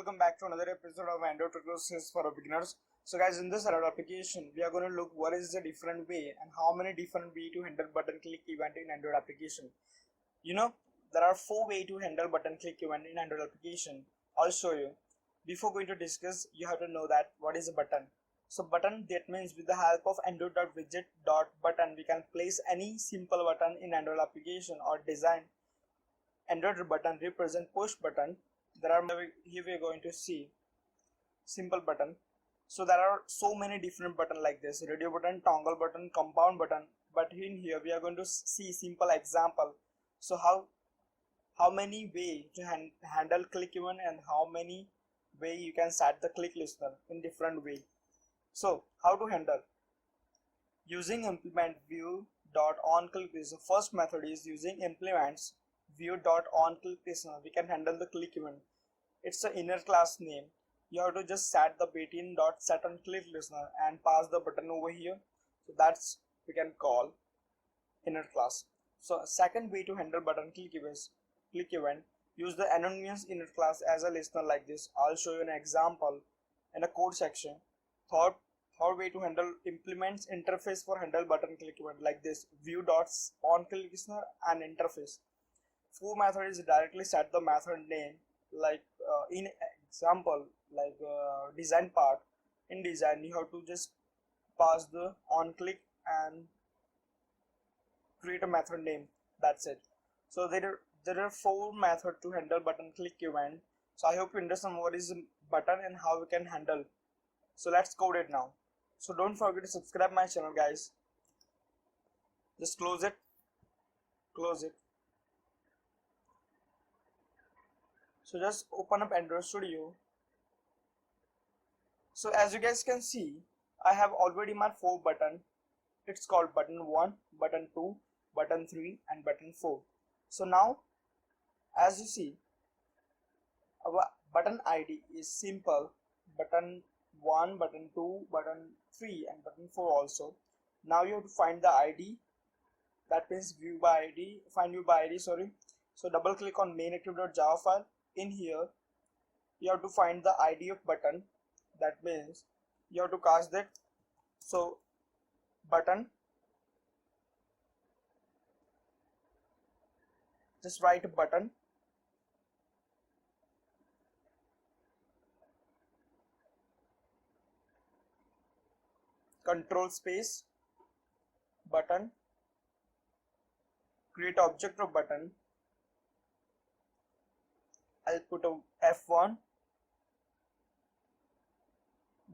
welcome back to another episode of Android tutorials for beginners. So guys, in this Android application, we are going to look what is the different way and how many different way to handle button click event in Android application. You know, there are 4 ways to handle button click event in Android application. I'll show you. Before going to discuss, you have to know that what is a button. So button, that means with the help of android.widget.button, we can place any simple button in Android application or design. Android button represent push button. Here we are going to see simple button. So there are so many different button like this: radio button, toggle button, compound button. But in here we are going to see simple example. So how many way to handle click event and how many way you can set the click listener in different way. So how to handle using implement view.onClick listener. First method is using implements view.onClick listener. We can handle the click event. It's an inner class name. You have to just set the built-in.setOnClick listener and pass the button over here. So that's we can call inner class. So second way to handle button click event, use the anonymous inner class as a listener like this. I'll show you an example in a code section. Third way to handle implements interface for handle button click event like this: view.onClick listener and interface. Fourth method is directly set the method name, like in example like design part. In design you have to just pass the on click and create a method name. That's it. So there are 4 methods to handle button click event. So I hope you understand what is a button and how we can handle. So let's code it now. So don't forget to subscribe my channel, guys. Just close it. So just open up Android Studio. So as you guys can see, I have already my 4 buttons. It's called button 1, button 2, button 3 and button 4. So now as you see, our button ID is simple: button 1, button 2, button 3 and button 4 also. Now you have to find the ID, that means find view by ID. So double click on main.active.java file. In here you have to find the ID of button, that means you have to cast that. So button, just write button, control space button, create object of button. I'll put a F1.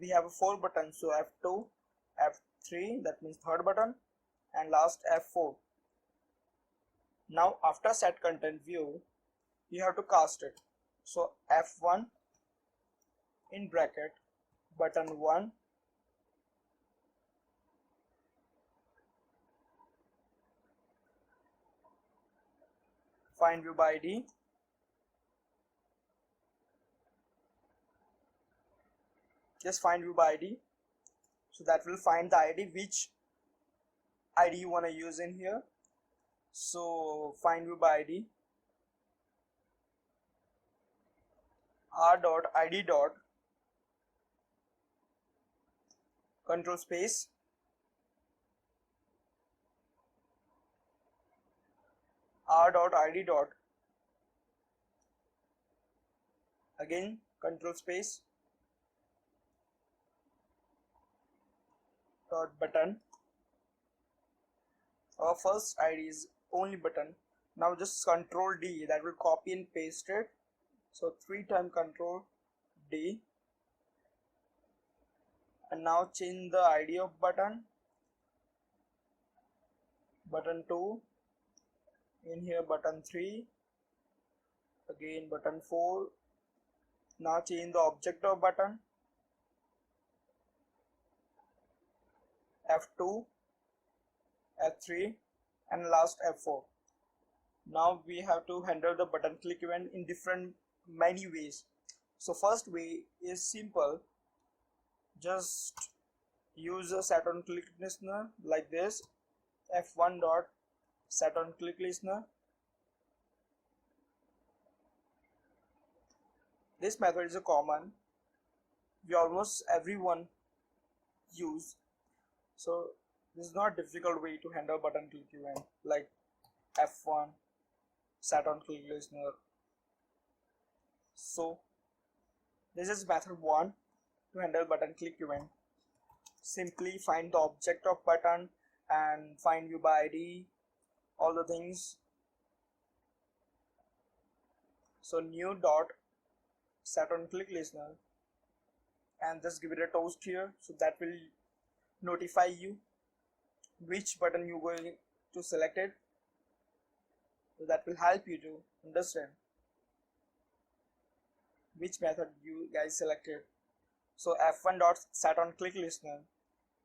We have 4 buttons, so F2, F3, that means third button, and last F4. Now after set content view, you have to cast it. So F1 in bracket button 1, find view by ID, just find view by ID. So that will find the ID, which ID you want to use in here. So find view by ID, r.id. Control space r.id. Again control space button. Our first ID is only button. Now just control D, that will copy and paste it. So 3 times control D, and now change the ID of button. Button 2, in here button 3, again button 4. Now change the object of button, F2, F3 and last F4. Now we have to handle the button click event in many ways. So first way is simple: just use a set on click listener like this, F1 dot set on click listener. This method is a common, we almost everyone use. So this is not difficult way to handle button click event like F1 set on click listener. So this is method 1 to handle button click event. Simply find the object of button and find view by ID, all the things. So new dot set on click listener and just give it a toast here, so that will notify you which button you going to select it. So that will help you to understand which method you guys selected. So F1 dot set on click listener,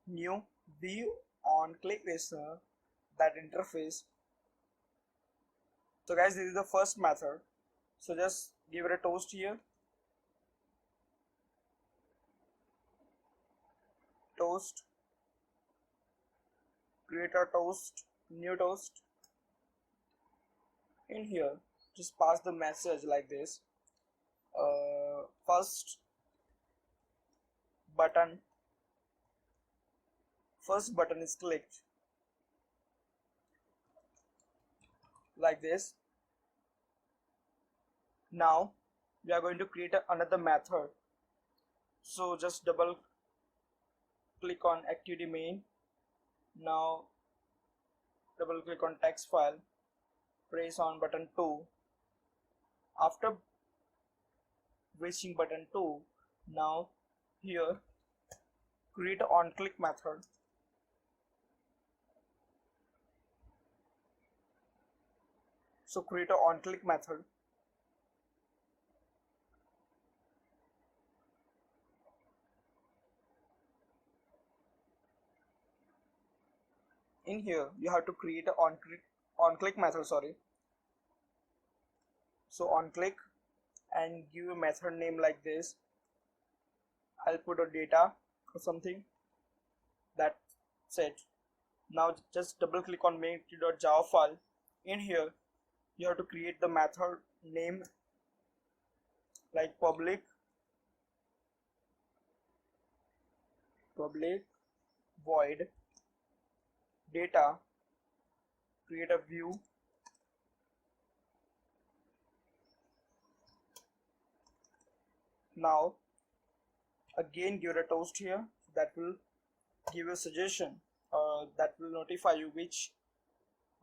new view on click listener, that interface. So guys, this is the first method. So just give it a toast here. Toast, create a toast, new toast. In here, just pass the message like this. First button is clicked, like this. Now we are going to create another method. So just double click on activity main. Now double click on text file, press on button 2. After reaching button 2, now here create an on click method. So create an on click method. In here you have to create an on click method, so on click and give a method name like this. I'll put a data or something. That's it. Now just double click on main.java file. In here you have to create the method name like public void data, create a view, now again give it a toast here. That will give you a suggestion, that will notify you which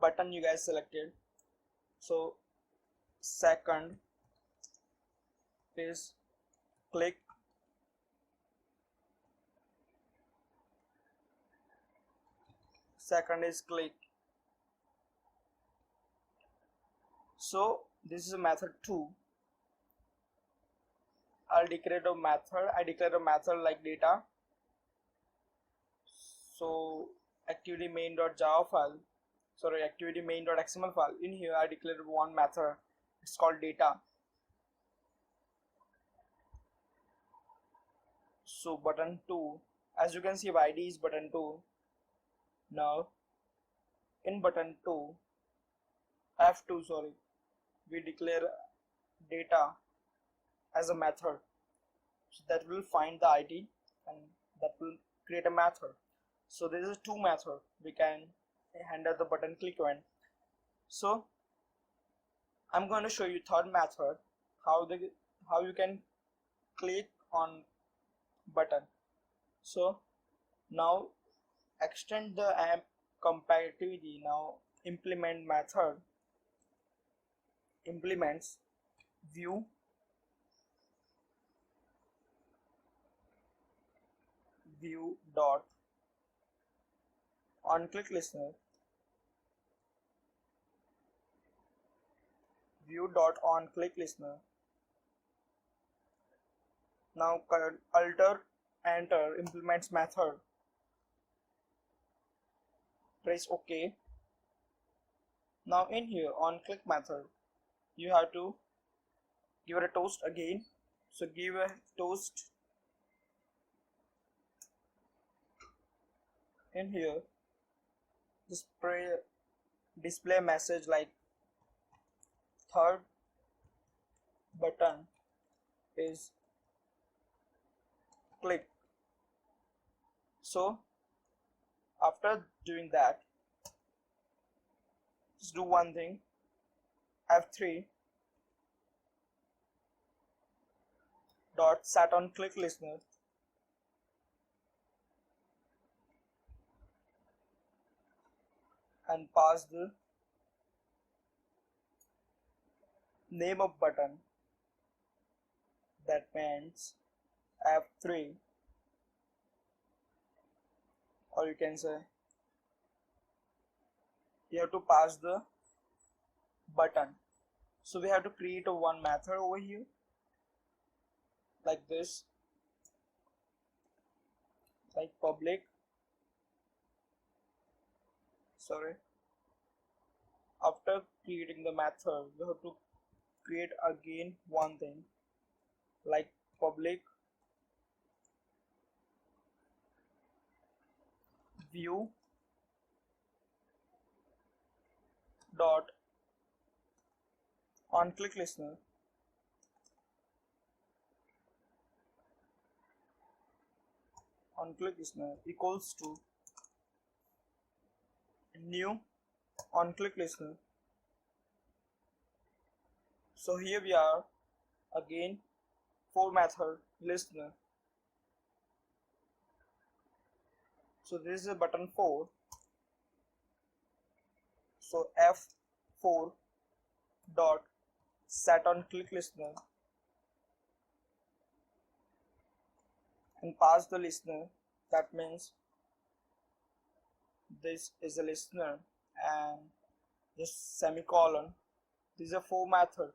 button you guys selected. So second is click, so this is a method 2. I declare a method like data. So activity main.java file, activity main.xml file. In here I declared one method, it's called data. So button 2, as you can see, ID is button 2. Now in button 2, F2, we declare data as a method, so that will find the ID and that will create a method. So this is 2 methods we can handle the button click event. So I'm going to show you third method, how you can click on button. So now extend the AMP compatibility. Now implement method implements view dot on click listener, now enter implements method, press OK. Now in here on click method you have to give it a toast again. So give a toast. In here display message like third button is click. So after doing that, just do one thing, F3 dot set on click listener, and pass the name of button, that means F3, or you can say you have to pass the button. So we have to create a one method over here like this, like public, after creating the method we have to create again one thing like public view dot on click listener, equals to new on click listener. So here we are again for method listener. So this is a button 4. So F4 dot set on click listener and pass the listener, that means this is a listener, and just semicolon. This is a for method,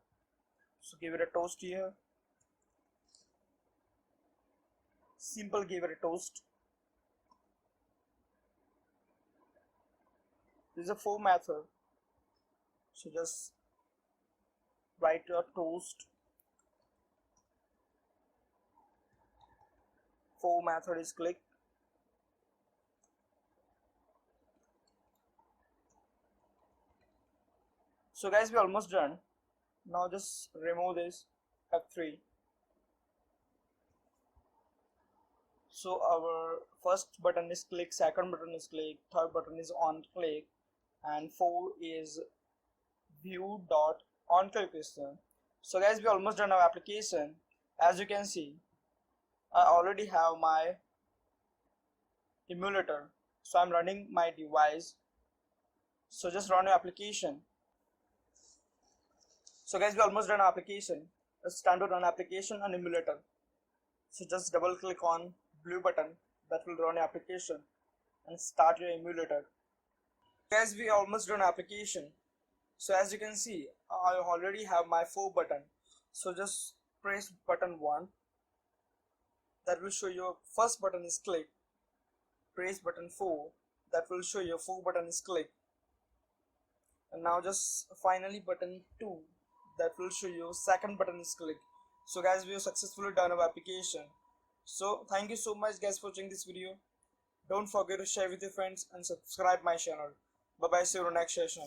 so give it a toast here, simple, give it a toast. This is a for method, so just write a toast. For method is click. So guys, we're almost done. Now just remove this F3. So our first button is click, second button is click, third button is on click, and 4 is view dot on click listener. So guys, we almost done our application. As you can see, I already have my emulator, so I'm running my device. So just run your application. So guys, we almost done our application. It's time to run application on emulator. So just double click on blue button that will run your application and start your emulator. Guys, we almost done application. So as you can see, I already have my 4 button. So just press button 1. That will show your first button is click. Press button 4. That will show your 4 button is click. And now just finally button 2. That will show you second button is click. So guys, we have successfully done our application. So thank you so much guys for watching this video. Don't forget to share with your friends and subscribe my channel. Bye bye, see you in the next session.